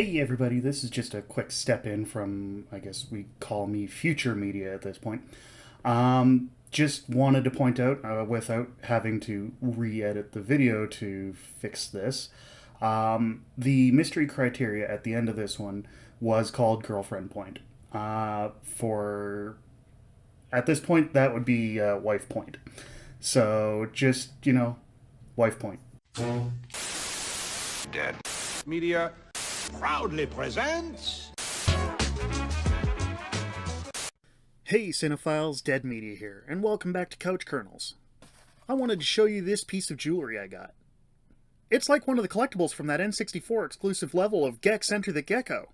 Hey everybody, this is just a quick step in from, I guess we call me future media at this point. Just wanted to point out, without having to re edit the video to fix this, the mystery criteria at the end of this one was called Girlfriend Point. For, at this point, that would be Wife Point. So just, Wife Point. Dead. Media proudly presents. Hey cinephiles, Dead Media here, and welcome back to Couch Kernels. I wanted to show you this piece of jewelry I got. It's like one of the collectibles from that N64 exclusive level of Gex Enter the Gecko.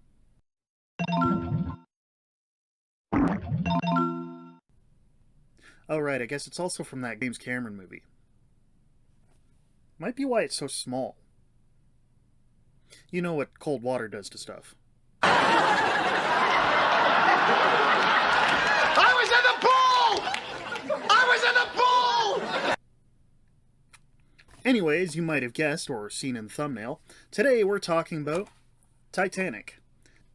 Oh right, I guess it's also from that James Cameron movie. Might be why it's so small. You know what cold water does to stuff. I was in the pool! I was in the pool! Anyways, you might have guessed or seen in the thumbnail, today we're talking about Titanic.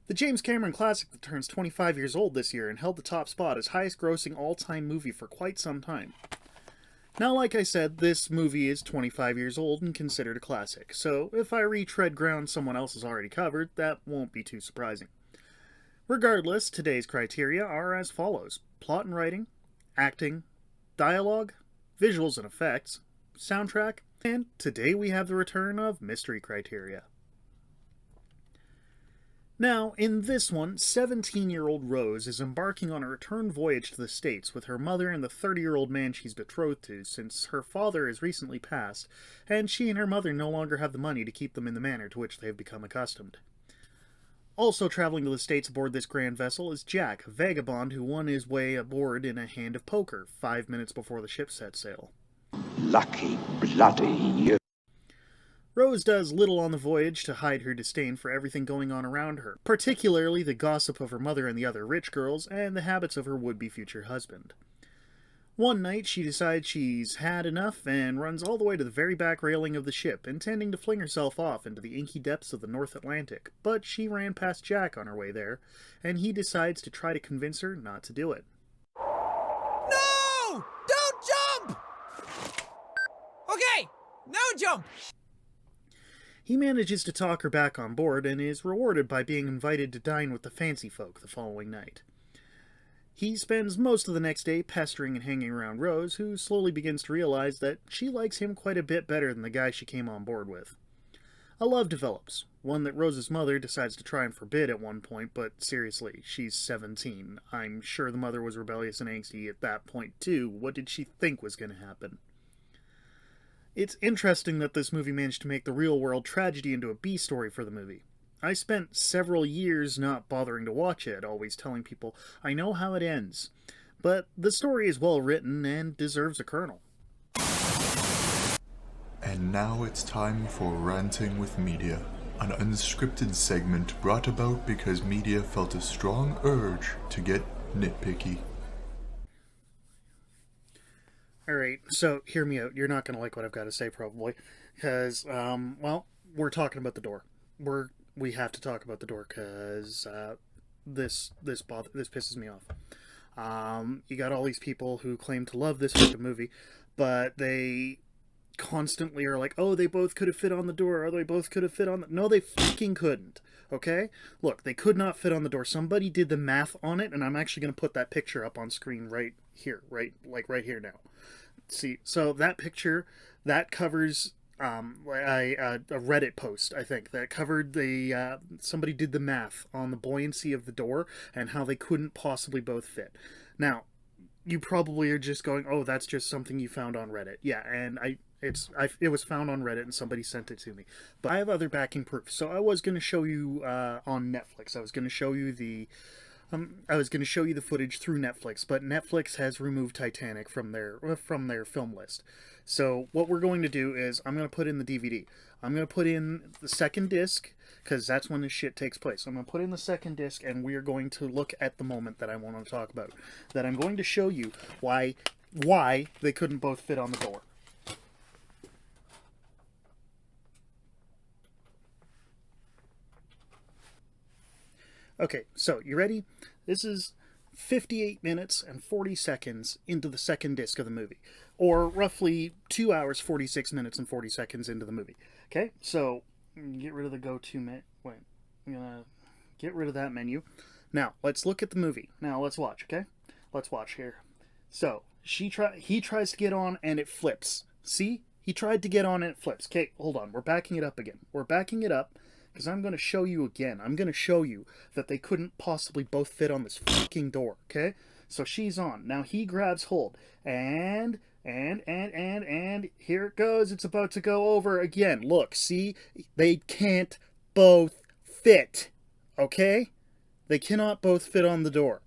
The James Cameron classic that turns 25 years old this year and held the top spot as highest grossing all-time movie for quite some time. Now, like I said, this movie is 25 years old and considered a classic, so if I retread ground someone else has already covered, that won't be too surprising. Regardless, today's criteria are as follows: plot and writing, acting, dialogue, visuals and effects, soundtrack, and today we have the return of mystery criteria. Now, in this one, 17-year-old Rose is embarking on a return voyage to the States with her mother and the 30-year-old man she's betrothed to, since her father has recently passed, and she and her mother no longer have the money to keep them in the manner to which they have become accustomed. Also traveling to the States aboard this grand vessel is Jack, a vagabond who won his way aboard in a hand of poker 5 minutes before the ship set sail. Lucky bloody you. Rose does little on the voyage to hide her disdain for everything going on around her, particularly the gossip of her mother and the other rich girls, and the habits of her would-be future husband. One night, she decides she's had enough and runs all the way to the very back railing of the ship, intending to fling herself off into the inky depths of the North Atlantic, but she ran past Jack on her way there, and he decides to try to convince her not to do it. No! Don't jump! Okay, no jump! He manages to talk her back on board and is rewarded by being invited to dine with the fancy folk the following night. He spends most of the next day pestering and hanging around Rose, who slowly begins to realize that she likes him quite a bit better than the guy she came on board with. A love develops, one that Rose's mother decides to try and forbid at one point, but seriously, she's 17. I'm sure the mother was rebellious and angsty at that point too. What did she think was going to happen? It's interesting that this movie managed to make the real-world tragedy into a B-story for the movie. I spent several years not bothering to watch it, always telling people, I know how it ends. But the story is well written and deserves a kernel. And now it's time for Ranting with Media, an unscripted segment brought about because media felt a strong urge to get nitpicky. Alright, so hear me out. You're not going to like what I've got to say, probably. Because, well, we're talking about the door. We have to talk about the door, because this pisses me off. You got all these people who claim to love this fucking movie, but they constantly are like, oh, they both could have fit on the door, or they both could have fit on the... No, they fucking couldn't, okay? Look, they could not fit on the door. Somebody did the math on it, and I'm actually going to put that picture up on screen right here, right here now. See, so that picture, that covers a Reddit post, I think, that covered the, somebody did the math on the buoyancy of the door and how they couldn't possibly both fit. Now, you probably are just going, oh, that's just something you found on Reddit. Yeah, and it was found on Reddit and somebody sent it to me. But I have other backing proof. So I was going to show you on Netflix. I was going to show you the footage through Netflix, but Netflix has removed Titanic from their film list. So what we're going to do is I'm going to put in the DVD. I'm going to put in the second disc, because that's when this shit takes place. I'm going to put in the second disc, and we are going to look at the moment that I want to talk about. That I'm going to show you why they couldn't both fit on the door. Okay, so you ready? This is 58 minutes and 40 seconds into the second disc of the movie, or roughly 2 hours, 46 minutes, and 40 seconds into the movie. Okay, so get rid of the go-to menu. Wait, I'm gonna get rid of that menu. Now, let's look at the movie. Now, let's watch, okay? Let's watch here. So, he tries to get on and it flips. See? He tried to get on and it flips. Okay, hold on. We're backing it up again. We're backing it up because I'm going to show you again. I'm going to show you that they couldn't possibly both fit on this fucking door, okay? So she's on. Now he grabs hold. And here it goes. It's about to go over again. Look, see? They can't both fit, okay? They cannot both fit on the door.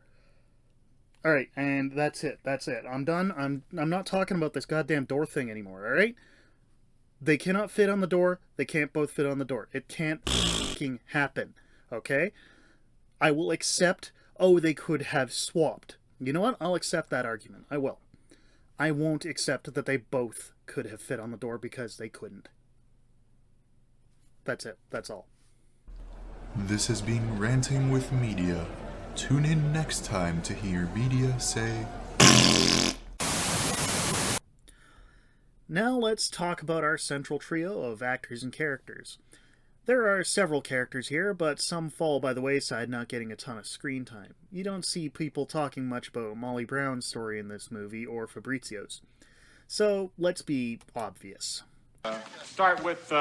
All right, and that's it. That's it. I'm done. I'm not talking about this goddamn door thing anymore, all right? They cannot fit on the door. They can't both fit on the door. It can't fucking happen, okay? I will accept, oh, they could have swapped. You know what? I'll accept that argument. I will. I won't accept that they both could have fit on the door because they couldn't. That's it. That's all. This has been Ranting with Media. Tune in next time to hear Media say... Now let's talk about our central trio of actors and characters. There are several characters here, but some fall by the wayside, not getting a ton of screen time. You don't see people talking much about Molly Brown's story in this movie, or Fabrizio's. So, let's be obvious. Start with,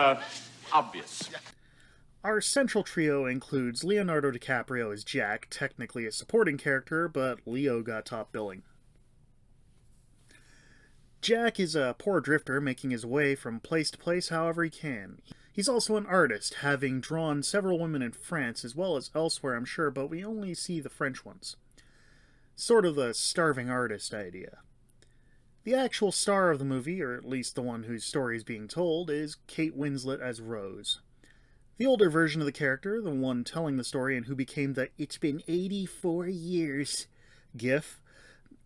obvious. Our central trio includes Leonardo DiCaprio as Jack, technically a supporting character, but Leo got top billing. Jack is a poor drifter making his way from place to place however he can. He's also an artist, having drawn several women in France as well as elsewhere, I'm sure, but we only see the French ones. Sort of the starving artist idea. The actual star of the movie, or at least the one whose story is being told, is Kate Winslet as Rose. The older version of the character, the one telling the story and who became the "it's been 84 years" gif,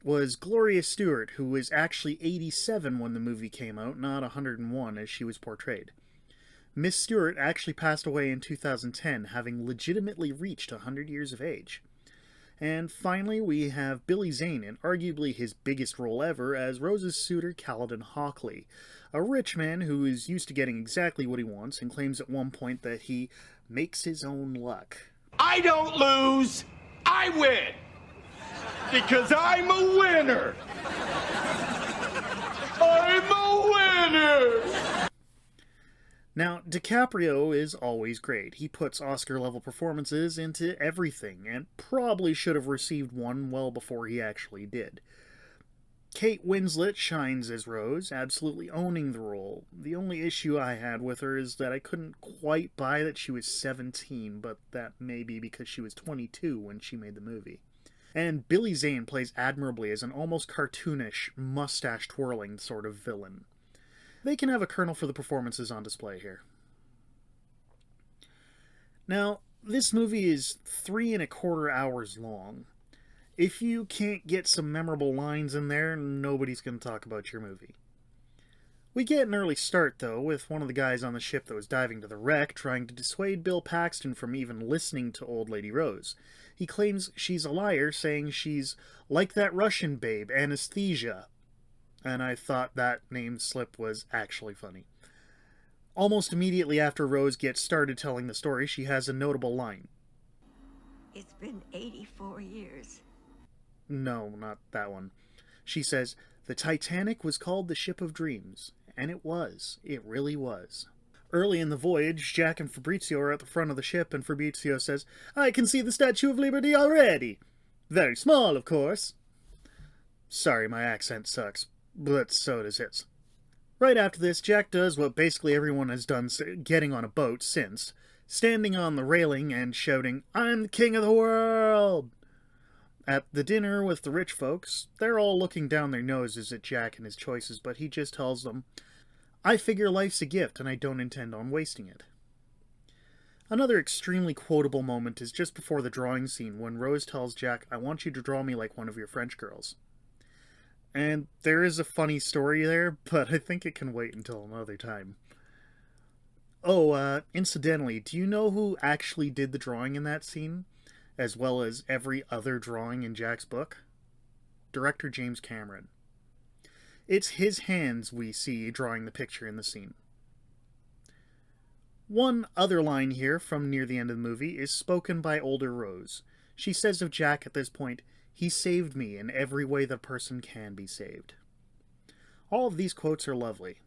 was Gloria Stewart, who was actually 87 when the movie came out, not 101 as she was portrayed. Miss Stewart actually passed away in 2010, having legitimately reached 100 years of age. And finally, we have Billy Zane in arguably his biggest role ever as Rose's suitor Caledon Hockley, a rich man who is used to getting exactly what he wants and claims at one point that he makes his own luck. I don't lose, I win. Because I'm a winner. I'm a winner. Now, DiCaprio is always great. He puts Oscar-level performances into everything, and probably should have received one well before he actually did. Kate Winslet shines as Rose, absolutely owning the role. The only issue I had with her is that I couldn't quite buy that she was 17, but that may be because she was 22 when she made the movie. And Billy Zane plays admirably as an almost cartoonish, mustache-twirling sort of villain. They can have a kernel for the performances on display here. Now, this movie is 3¼ hours long. If you can't get some memorable lines in there, nobody's going to talk about your movie. We get an early start, though, with one of the guys on the ship that was diving to the wreck trying to dissuade Bill Paxton from even listening to Old Lady Rose. He claims she's a liar, saying she's like that Russian babe, Anesthesia. And I thought that name slip was actually funny. Almost immediately after Rose gets started telling the story, she has a notable line. It's been 84 years. No, not that one. She says, "The Titanic was called the Ship of Dreams." And it was. It really was. Early in the voyage, Jack and Fabrizio are at the front of the ship, and Fabrizio says, "I can see the Statue of Liberty already. Very small, of course." Sorry, my accent sucks, but so does his. Right after this, Jack does what basically everyone has done getting on a boat since, standing on the railing and shouting, "I'm the king of the world!" At the dinner with the rich folks, they're all looking down their noses at Jack and his choices, but he just tells them, "I figure life's a gift and I don't intend on wasting it." Another extremely quotable moment is just before the drawing scene when Rose tells Jack, "I want you to draw me like one of your French girls." And there is a funny story there, but I think it can wait until another time. Oh, incidentally, do you know who actually did the drawing in that scene? as well as every other drawing in Jack's book? Director James Cameron. It's his hands we see drawing the picture in the scene. One other line here from near the end of the movie is spoken by older Rose. She says of Jack at this point, "He saved me in every way that a person can be saved." All of these quotes are lovely.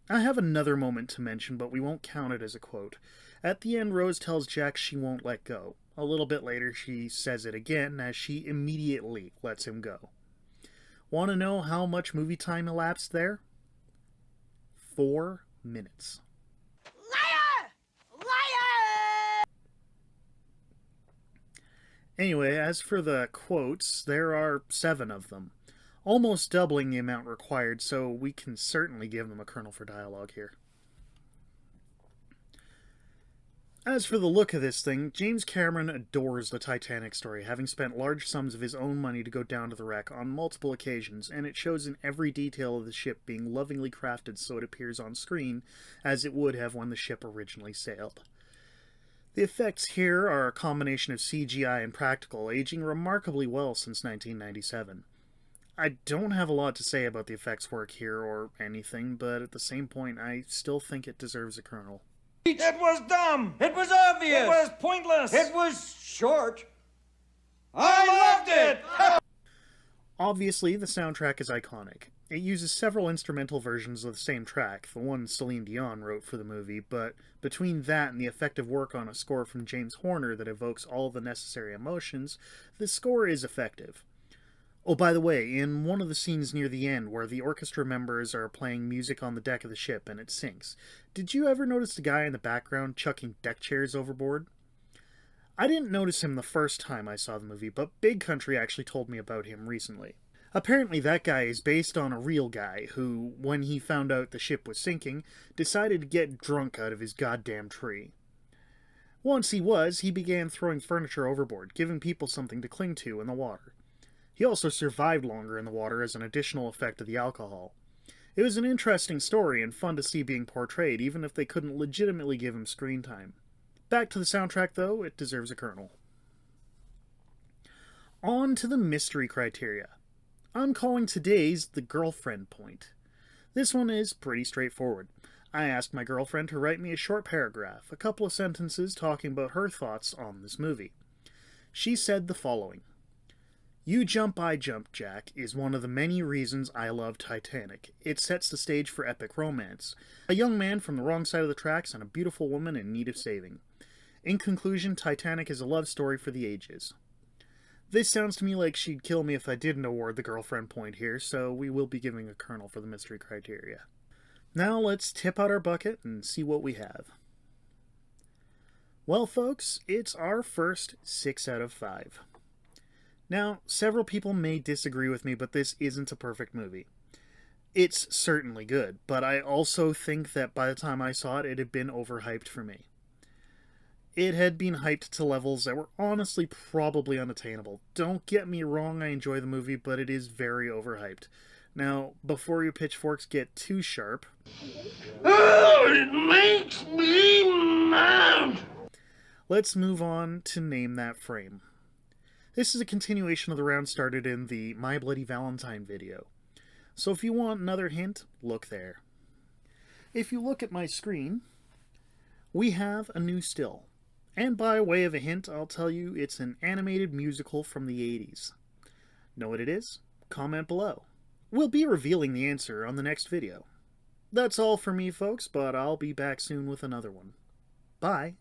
I have another moment to mention, but we won't count it as a quote. At the end, Rose tells Jack she won't let go. A little bit later, she says it again as she immediately lets him go. Want to know how much movie time elapsed there? 4 minutes. Liar! Liar! Anyway, as for the quotes, there are 7 of them, almost doubling the amount required, so we can certainly give them a kernel for dialogue here. As for the look of this thing, James Cameron adores the Titanic story, having spent large sums of his own money to go down to the wreck on multiple occasions, and it shows in every detail of the ship being lovingly crafted so it appears on screen as it would have when the ship originally sailed. The effects here are a combination of CGI and practical, aging remarkably well since 1997. I don't have a lot to say about the effects work here or anything, but at the same point, I still think it deserves a kernel. It was dumb. It was obvious! It was pointless. It was short! I loved it. Obviously, the soundtrack is iconic. It uses several instrumental versions of the same track, the one Celine Dion wrote for the movie, but between that and the effective work on a score from James Horner that evokes all the necessary emotions, the score is effective. Oh, by the way, in one of the scenes near the end where the orchestra members are playing music on the deck of the ship and it sinks, did you ever notice the guy in the background chucking deck chairs overboard? I didn't notice him the first time I saw the movie, but Big Country actually told me about him recently. Apparently that guy is based on a real guy who, when he found out the ship was sinking, decided to get drunk out of his goddamn tree. Once he began throwing furniture overboard, giving people something to cling to in the water. He also survived longer in the water as an additional effect of the alcohol. It was an interesting story and fun to see being portrayed, even if they couldn't legitimately give him screen time. Back to the soundtrack, though, it deserves a kernel. On to the mystery criteria. I'm calling today's the girlfriend point. This one is pretty straightforward. I asked my girlfriend to write me a short paragraph, a couple of sentences talking about her thoughts on this movie. She said the following. "You Jump, I Jump, Jack is one of the many reasons I love Titanic. It sets the stage for epic romance. A young man from the wrong side of the tracks and a beautiful woman in need of saving. In conclusion, Titanic is a love story for the ages." This sounds to me like she'd kill me if I didn't award the girlfriend point here, so we will be giving a kernel for the mystery criteria. Now let's tip out our bucket and see what we have. Well, folks, it's our first 6 out of 5. Now, several people may disagree with me, but this isn't a perfect movie. It's certainly good, but I also think that by the time I saw it, it had been overhyped for me. It had been hyped to levels that were honestly probably unattainable. Don't get me wrong, I enjoy the movie, but it is very overhyped. Now, before your pitchforks get too sharp... Oh, it makes me mad! Let's move on to Name That Frame. This is a continuation of the round started in the My Bloody Valentine video. So if you want another hint, look there. If you look at my screen, we have a new still. And by way of a hint, I'll tell you it's an animated musical from the 80s. Know what it is? Comment below. We'll be revealing the answer on the next video. That's all for me, folks, but I'll be back soon with another one. Bye.